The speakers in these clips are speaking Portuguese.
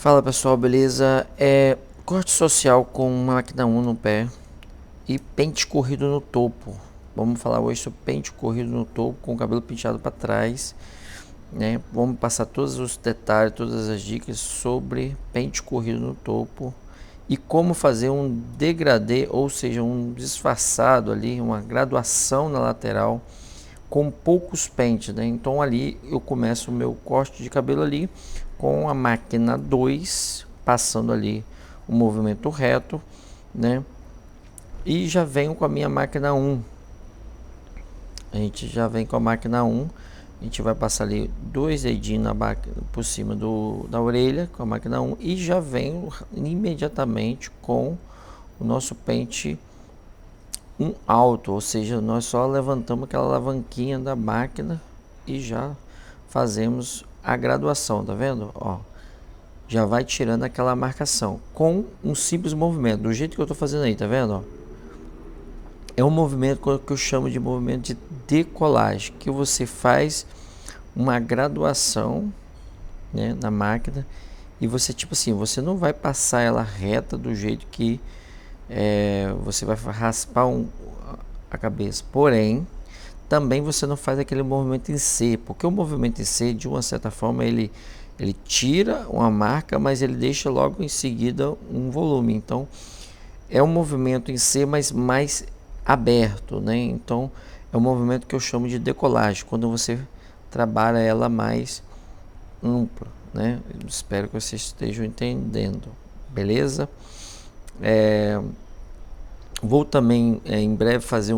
Fala pessoal, beleza? Corte social com máquina 1 no pé e pente corrido no topo. Vamos falar hoje sobre pente corrido no topo com o cabelo penteado para trás, né? Vamos passar todos os detalhes, todas as dicas sobre pente corrido no topo e como fazer um degradê, ou seja, um disfarçado ali, uma graduação na lateral com poucos pentes, né? Então ali eu começo o meu corte de cabelo ali com a máquina 2, passando ali o movimento reto, né? E já venho com a minha máquina 1. A gente já vem com a máquina 1. A gente vai passar ali dois dedinhos na máquina, por cima da orelha com a máquina 1 e já venho imediatamente com o nosso pente alto, ou seja, nós só levantamos aquela alavanquinha da máquina e já fazemos a graduação, tá vendo? Ó, já vai tirando aquela marcação com um simples movimento, do jeito que eu tô fazendo aí, tá vendo? Ó, é um movimento que eu chamo de movimento de decolagem, que você faz uma graduação, né, na máquina e você, tipo assim, você não vai passar ela reta do jeito que você vai raspar a cabeça, porém também você não faz aquele movimento em C, porque o movimento em C, de uma certa forma, ele tira uma marca, mas ele deixa logo em seguida um volume. Então é um movimento em C, mas mais aberto, né? Então é um movimento que eu chamo de decolagem, quando você trabalha ela mais ampla, né? Eu espero que vocês estejam entendendo, beleza? Vou também em breve fazer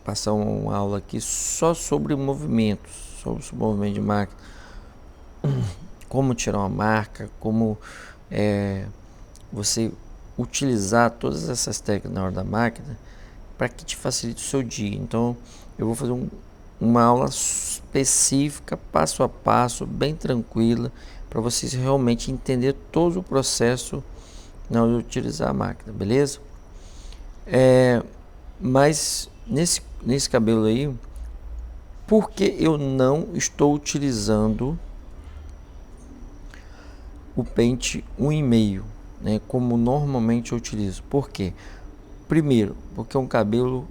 passar uma aula aqui só sobre movimentos, sobre o movimento de máquina, como tirar uma marca, como você utilizar todas essas técnicas na hora da máquina para que te facilite o seu dia. Então eu vou fazer uma aula específica, passo a passo, bem tranquila, para vocês realmente entender todo o processo na hora de utilizar a máquina, beleza? Mas nesse cabelo aí, por que eu não estou utilizando o pente 1,5, né, como normalmente eu utilizo? Por quê? Primeiro, porque é um cabelo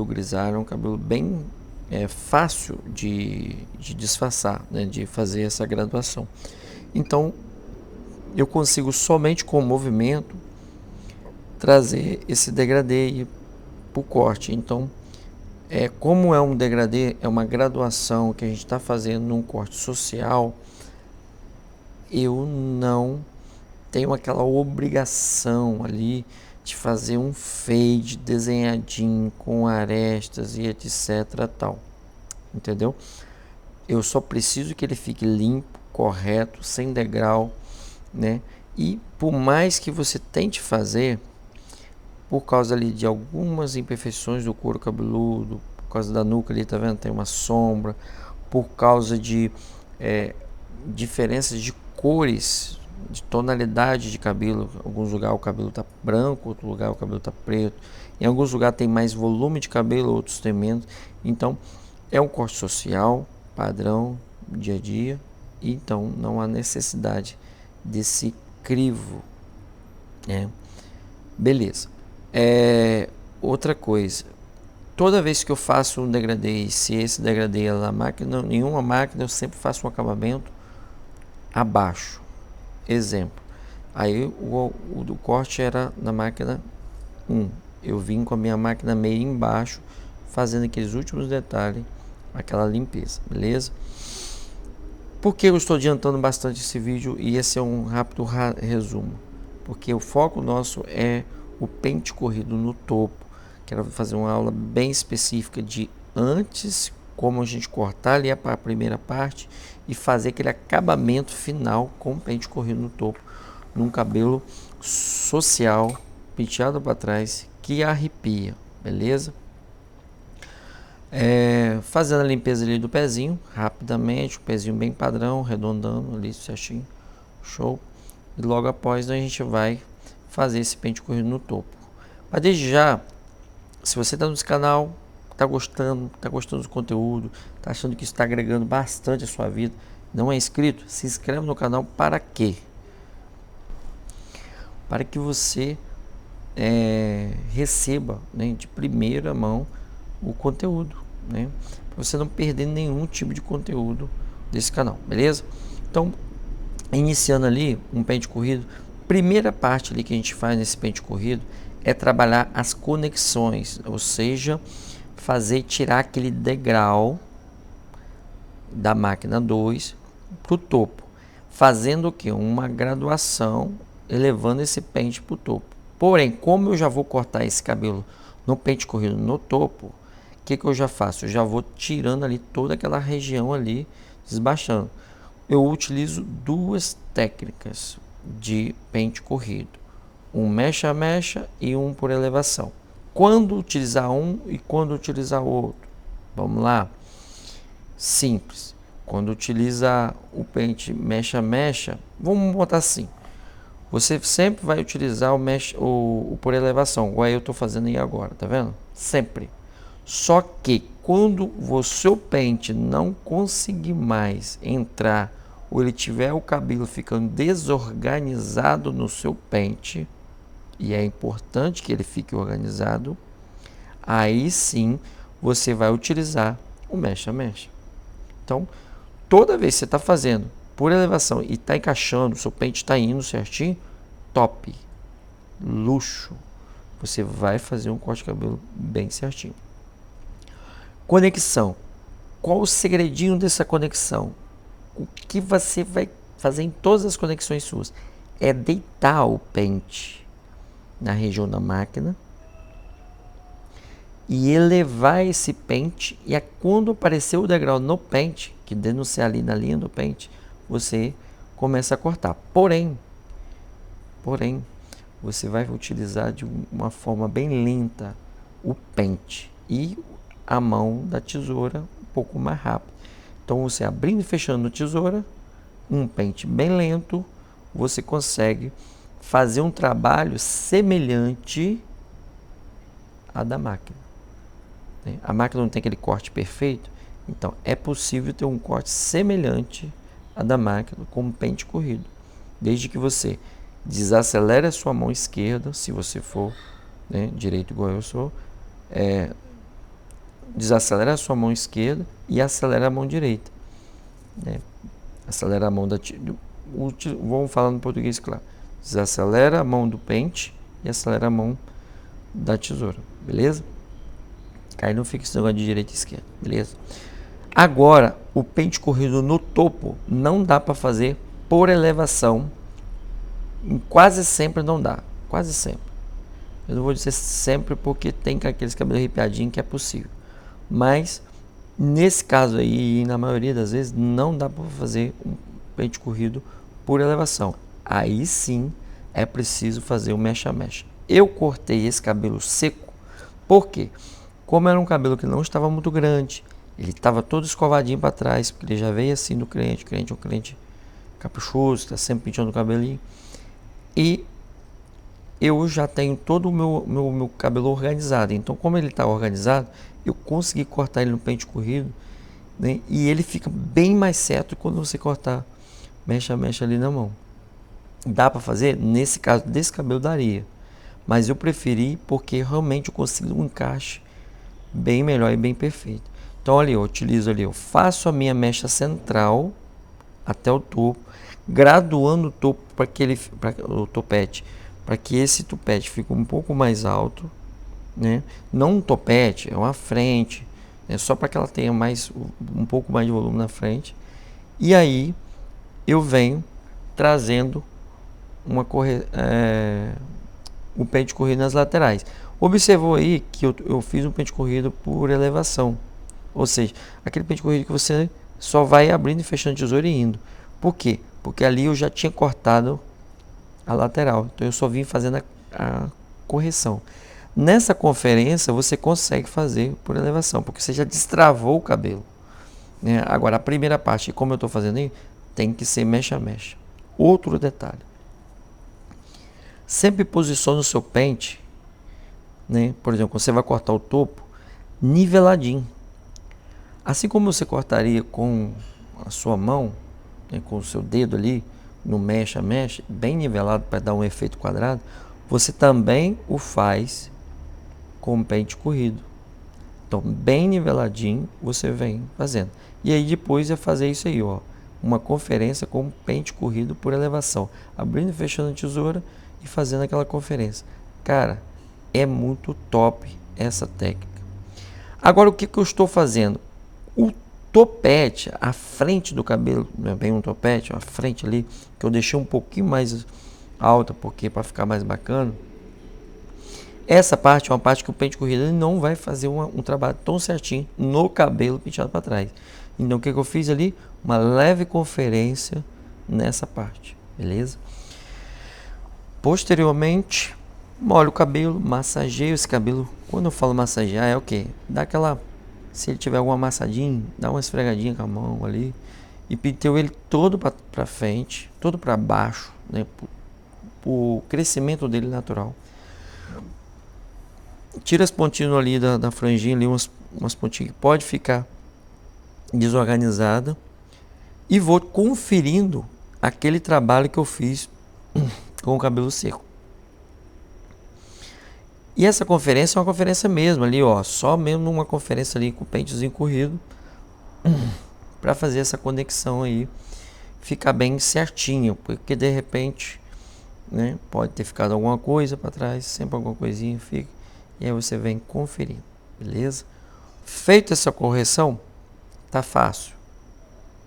grisalho, é um cabelo bem fácil de disfarçar, né, de fazer essa graduação. Então eu consigo somente com o movimento trazer esse degradê para o corte. Então como é um degradê, é uma graduação que a gente está fazendo num corte social, eu não tenho aquela obrigação ali de fazer um fade desenhadinho com arestas e etc tal, entendeu? Eu só preciso que ele fique limpo, correto, sem degrau, né? E por mais que você tente fazer, por causa ali de algumas imperfeições do couro cabeludo, por causa da nuca ali, tá vendo? Tem uma sombra, por causa de diferenças de cores, de tonalidade de cabelo. Em alguns lugares o cabelo tá branco, outro lugar o cabelo tá preto. Em alguns lugares tem mais volume de cabelo, outros tem menos. Então é um corte social, padrão, dia a dia. Então não há necessidade desse crivo, né? Beleza. Outra coisa, toda vez que eu faço um degradê, se esse degradê é na máquina, nenhuma máquina, eu sempre faço um acabamento abaixo. Exemplo, aí o do corte era na máquina 1, eu vim com a minha máquina meia embaixo, fazendo aqueles últimos detalhes, aquela limpeza, beleza? Por que eu estou adiantando bastante esse vídeo e esse é um rápido resumo? Porque o foco nosso é o pente corrido no topo. Quero fazer uma aula bem específica de antes, como a gente cortar ali a primeira parte e fazer aquele acabamento final com o pente corrido no topo, num cabelo social, penteado para trás, que arrepia, beleza? Fazendo a limpeza ali do pezinho, rapidamente, o pezinho bem padrão, arredondando ali certinho, show. E logo após a gente vai fazer esse pente corrido no topo. Mas desde já, se você está nesse canal, está gostando do conteúdo, está achando que isso está agregando bastante a sua vida, não é inscrito, se inscreve no canal para quê? Para que você receba, né, de primeira mão o conteúdo, né? Para você não perder nenhum tipo de conteúdo desse canal, beleza? Então, iniciando ali um pente corrido, primeira parte ali que a gente faz nesse pente corrido é trabalhar as conexões, ou seja, tirar aquele degrau da máquina 2 para o topo, fazendo o que? Uma graduação, elevando esse pente para o topo. Porém, como eu já vou cortar esse cabelo no pente corrido no topo, o que eu já faço? Eu já vou tirando ali toda aquela região ali, desbaixando. Eu utilizo duas técnicas de pente corrido, um mecha a mecha e um por elevação. Quando utilizar um e quando utilizar o outro? Vamos lá. Simples. Quando utiliza o pente mecha a mecha, vamos botar assim. Você sempre vai utilizar o por elevação, igual eu estou fazendo aí agora, tá vendo? Sempre. Só que quando o seu pente não conseguir mais entrar, ou ele tiver o cabelo ficando desorganizado no seu pente, e é importante que ele fique organizado, aí sim você vai utilizar o mecha a mecha. Então, toda vez que você está fazendo por elevação e está encaixando, o seu pente está indo certinho, top, luxo, você vai fazer um corte de cabelo bem certinho. Conexão. Qual o segredinho dessa conexão? O que você vai fazer em todas as conexões suas? É deitar o pente na região da máquina e elevar esse pente, e quando aparecer o degrau no pente, que denunciar ali na linha do pente, você começa a cortar. Porém, você vai utilizar de uma forma bem lenta o pente e a mão da tesoura um pouco mais rápido. Então, você abrindo e fechando a tesoura, um pente bem lento, você consegue fazer um trabalho semelhante à da máquina. A máquina não tem aquele corte perfeito, então é possível ter um corte semelhante à da máquina com um pente corrido, desde que você desacelere a sua mão esquerda, se você for, né, direito igual eu sou, desacelera a sua mão esquerda e acelera a mão direita, né? Acelera a mão vamos falar no português, claro. Desacelera a mão do pente e acelera a mão da tesoura, beleza? Aí não fica esse negócio de direita e esquerda, beleza? Agora, o pente corrido no topo não dá para fazer por elevação. Quase sempre não dá, quase sempre. Eu não vou dizer sempre porque tem aqueles cabelos arrepiadinhos que é possível. Mas, nesse caso aí, e na maioria das vezes, não dá para fazer um pente corrido por elevação. Aí sim, é preciso fazer o mecha a mecha. Eu cortei esse cabelo seco, por quê? Como era um cabelo que não estava muito grande, ele estava todo escovadinho para trás, porque ele já veio assim do cliente. O cliente é um cliente caprichoso, está sempre penteando o cabelinho. E eu já tenho todo o meu cabelo organizado. Então, como ele está organizado, eu consegui cortar ele no pente corrido, né? E ele fica bem mais certo quando você cortar mecha a mecha ali na mão. Dá para fazer? Nesse caso desse cabelo daria. Mas eu preferi porque realmente eu consigo um encaixe bem melhor e bem perfeito. Então, ali eu utilizo ali, eu faço a minha mecha central até o topo, graduando o topo para o topete, para que esse topete fique um pouco mais alto, né? Não um topete, é uma frente, né? Só para que ela tenha um pouco mais de volume na frente. E aí eu venho trazendo o pente corrido nas laterais. Observou aí que eu fiz um pente corrido por elevação, ou seja, aquele pente corrido que você só vai abrindo e fechando a tesoura e indo. Por quê? Porque ali eu já tinha cortado a lateral, então eu só vim fazendo a correção. Nessa conferência você consegue fazer por elevação, porque você já destravou o cabelo, né? Agora a primeira parte, como eu estou fazendo aí, tem que ser mecha a mecha. Outro detalhe, sempre posicione o seu pente, né? Por exemplo, quando você vai cortar o topo, niveladinho. Assim como você cortaria com a sua mão, né, com o seu dedo ali, no mexe a mexe, bem nivelado para dar um efeito quadrado, você também o faz com pente corrido. Então, bem niveladinho, você vem fazendo. E aí depois é fazer isso aí, ó, uma conferência com pente corrido por elevação, abrindo e fechando a tesoura e fazendo aquela conferência. Cara, é muito top essa técnica. Agora, o que eu estou fazendo? O topete, a frente do cabelo, não é bem um topete, a frente ali, que eu deixei um pouquinho mais alta, porque para ficar mais bacana. Essa parte é uma parte que o pente corrido ele não vai fazer um trabalho tão certinho no cabelo penteado para trás. Então, o que eu fiz ali? Uma leve conferência nessa parte, beleza? Posteriormente, molho o cabelo, massageio esse cabelo. Quando eu falo massagear, é o quê? Dá aquela... Se ele tiver algum amassadinho, dá uma esfregadinha com a mão ali. E penteio ele todo para frente, todo para baixo, né? O crescimento dele natural. Tira as pontinhas ali da franjinha, ali, umas pontinhas que pode ficar desorganizada. E vou conferindo aquele trabalho que eu fiz com o cabelo seco. E essa conferência é uma conferência mesmo ali, ó, só mesmo uma conferência ali com o pentezinho corrido para fazer essa conexão aí ficar bem certinho, porque de repente, né, pode ter ficado alguma coisa para trás, sempre alguma coisinha fica, e aí você vem conferir, beleza? Feita essa correção, tá fácil.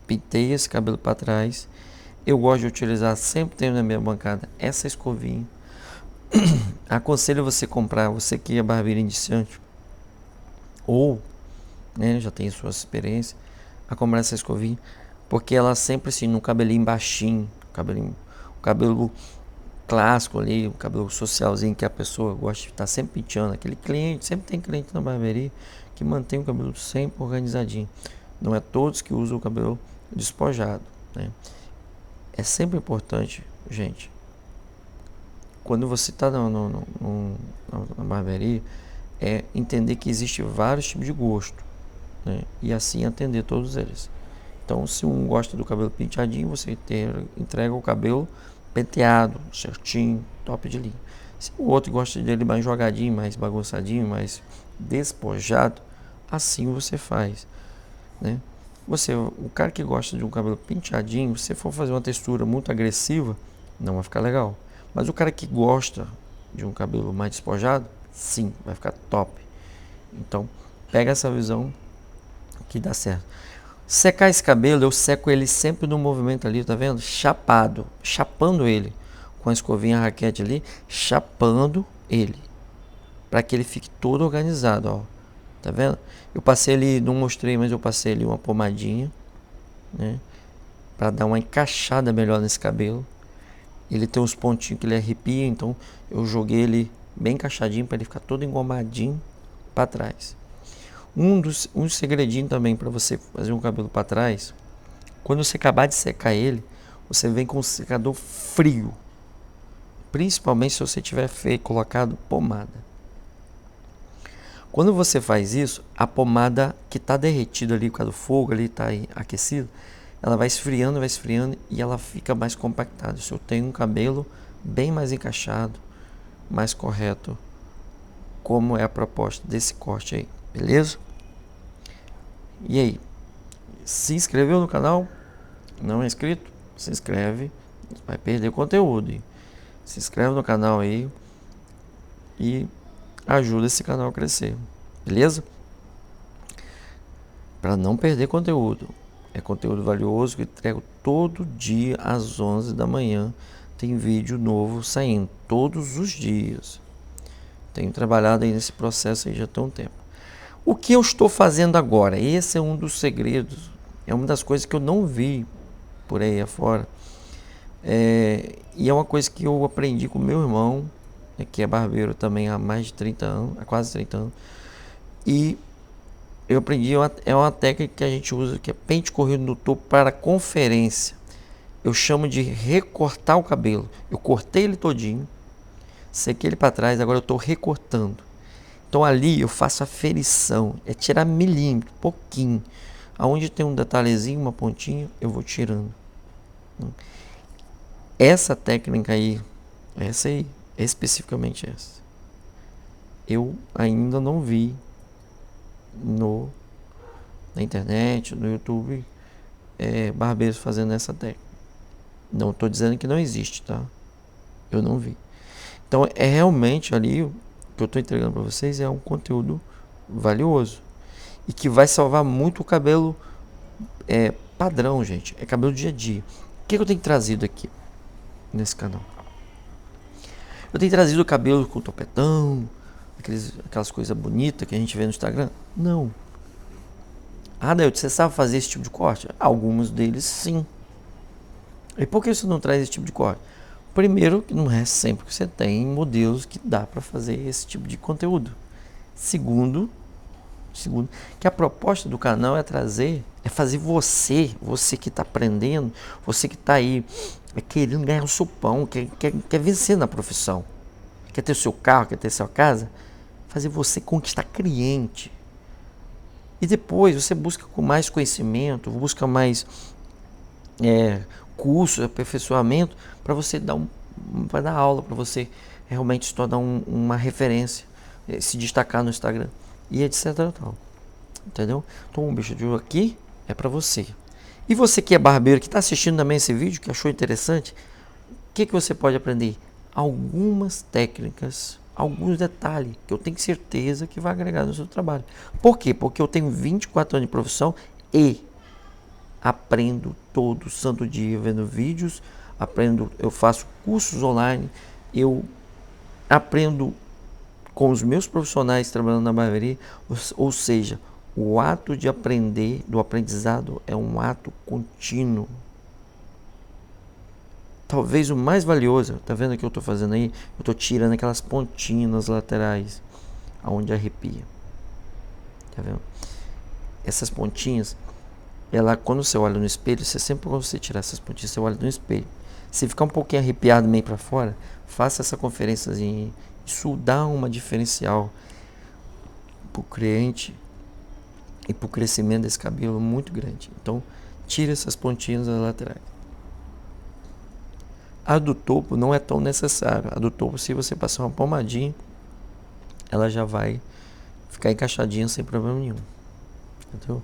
Pintei esse cabelo para trás. Eu gosto de utilizar, sempre tenho na minha bancada essa escovinha. Aconselho você comprar, você que é barbeiro iniciante ou, né, já tem sua experiência, a comprar essa escovinha, porque ela sempre assim, no cabelinho baixinho, o cabelo clássico ali, o cabelo socialzinho que a pessoa gosta de estar sempre penteando, aquele cliente, sempre tem cliente na barbearia que mantém o cabelo sempre organizadinho. Não é todos que usam o cabelo despojado, né? É sempre importante, gente, quando você está na barbearia, é entender que existe vários tipos de gosto, né? E assim atender todos eles. Então, se um gosta do cabelo penteadinho, você entrega o cabelo penteado, certinho, top de linha. Se o outro gosta dele mais jogadinho, mais bagunçadinho, mais despojado, assim você faz, né? O cara que gosta de um cabelo penteadinho, se for fazer uma textura muito agressiva, não vai ficar legal. Mas o cara que gosta de um cabelo mais despojado, sim, vai ficar top. Então, pega essa visão que dá certo. Secar esse cabelo, eu seco ele sempre no movimento ali, tá vendo? Chapando ele com a escovinha, a raquete ali, chapando ele, para que ele fique todo organizado, ó. Tá vendo? Eu passei ali, não mostrei, mas eu passei ali uma pomadinha, né, para dar uma encaixada melhor nesse cabelo. Ele tem uns pontinhos que ele arrepia, então eu joguei ele bem encaixadinho para ele ficar todo engomadinho para trás. Um segredinho também para você fazer um cabelo para trás, quando você acabar de secar ele, você vem com um secador frio, principalmente se você tiver colocado pomada. Quando você faz isso, a pomada que está derretida ali por causa do fogo, ali está aquecido, ela vai esfriando e ela fica mais compactada. Se eu tenho um cabelo bem mais encaixado, mais correto, como é a proposta desse corte aí, beleza? E aí, se inscreveu no canal? Não é inscrito? Se inscreve, vai perder conteúdo. Se inscreve no canal aí e ajuda esse canal a crescer, beleza? Para não perder conteúdo. É conteúdo valioso que eu entrego todo dia às 11 da manhã. Tem vídeo novo saindo todos os dias. Tenho trabalhado aí nesse processo aí já há um tempo. O que eu estou fazendo agora? Esse é um dos segredos. É uma das coisas que eu não vi por aí afora. E é uma coisa que eu aprendi com meu irmão, que é barbeiro também há mais de 30 anos, há quase 30 anos. E eu aprendi, é uma técnica que a gente usa, que é pente corrido no topo para conferência. Eu chamo de recortar o cabelo. Eu cortei ele todinho, sequei ele para trás, agora eu estou recortando. Então ali eu faço a ferição, é tirar milímetro, pouquinho. Aonde tem um detalhezinho, uma pontinha, eu vou tirando. Essa técnica aí, essa aí, especificamente essa, eu ainda não vi na internet, no YouTube, barbeiros fazendo essa técnica. Não estou dizendo que não existe, tá? Eu não vi. Então é realmente ali o que eu estou entregando para vocês é um conteúdo valioso e que vai salvar muito o cabelo padrão, gente. É cabelo do dia a dia. O que eu tenho trazido aqui nesse canal? Eu tenho trazido o cabelo com topetão, aquelas coisas bonitas que a gente vê no Instagram? Não. Ah, Dailton, você sabe fazer esse tipo de corte? Alguns deles sim. E por que você não traz esse tipo de corte? Primeiro, que não é sempre que você tem modelos que dá para fazer esse tipo de conteúdo. Segundo, que a proposta do canal é fazer você que está aprendendo, você que está aí querendo ganhar o seu pão, quer vencer na profissão, quer ter o seu carro, quer ter sua casa, fazer você conquistar cliente. E depois você busca com mais conhecimento, busca mais curso, aperfeiçoamento, para você vai dar aula, para você realmente se tornar uma referência, se destacar no Instagram e etc. Tal. Entendeu? Então o bicho de ouro aqui é para você. E você que é barbeiro, que está assistindo também esse vídeo, que achou interessante, o que você pode aprender? Algumas técnicas, alguns detalhes que eu tenho certeza que vai agregar no seu trabalho. Por quê? Porque eu tenho 24 anos de profissão e aprendo todo santo dia vendo vídeos, eu faço cursos online, eu aprendo com os meus profissionais trabalhando na barbearia, ou seja, o ato de aprender, do aprendizado, é um ato contínuo. Talvez o mais valioso, tá vendo o que eu estou fazendo aí? Eu estou tirando aquelas pontinhas laterais, aonde arrepia. Tá vendo? Essas pontinhas, quando você olha no espelho, sempre quando você tirar essas pontinhas, você olha no espelho. Se ficar um pouquinho arrepiado meio para fora, faça essa conferênciazinha. Isso dá uma diferencial pro cliente e pro crescimento desse cabelo muito grande. Então, tira essas pontinhas das laterais. A do topo não é tão necessária. A do topo, se você passar uma pomadinha, ela já vai ficar encaixadinha sem problema nenhum. Entendeu?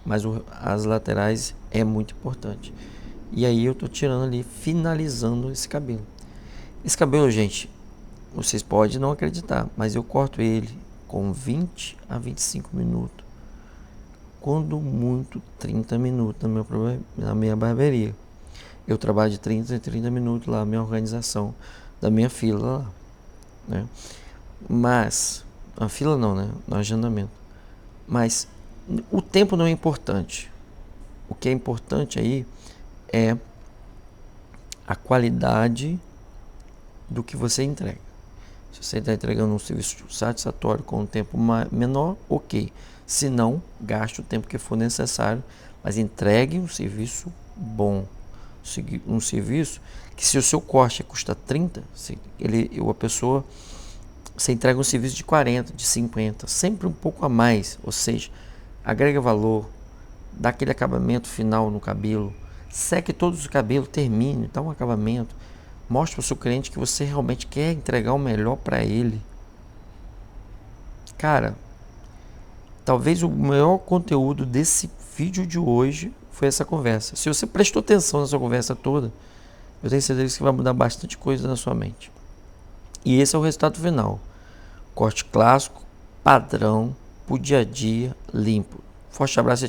Mas as laterais é muito importante. E aí eu tô tirando ali, finalizando esse cabelo. Esse cabelo, gente, vocês podem não acreditar, mas eu corto ele com 20 a 25 minutos. Quando muito, 30 minutos na minha barbearia. Eu trabalho de 30 a 30 minutos lá, a minha organização da minha fila lá, né? Mas, a fila não, né? No agendamento. Mas o tempo não é importante. O que é importante aí é a qualidade do que você entrega. Se você está entregando um serviço satisfatório com um tempo menor, ok. Se não, gaste o tempo que for necessário, mas entregue um serviço bom. Um serviço que, se o seu corte custa 30, você entrega um serviço de 40, de 50, sempre um pouco a mais, ou seja, agrega valor, dá aquele acabamento final no cabelo, seque todos os cabelos, termine, dá um acabamento, mostre para o seu cliente que você realmente quer entregar o melhor para ele. Cara, talvez o maior conteúdo desse vídeo de hoje foi essa conversa. Se você prestou atenção nessa conversa toda, eu tenho certeza que vai mudar bastante coisa na sua mente. E esse é o resultado final. Corte clássico, padrão, pro dia a dia, limpo. Forte abraço.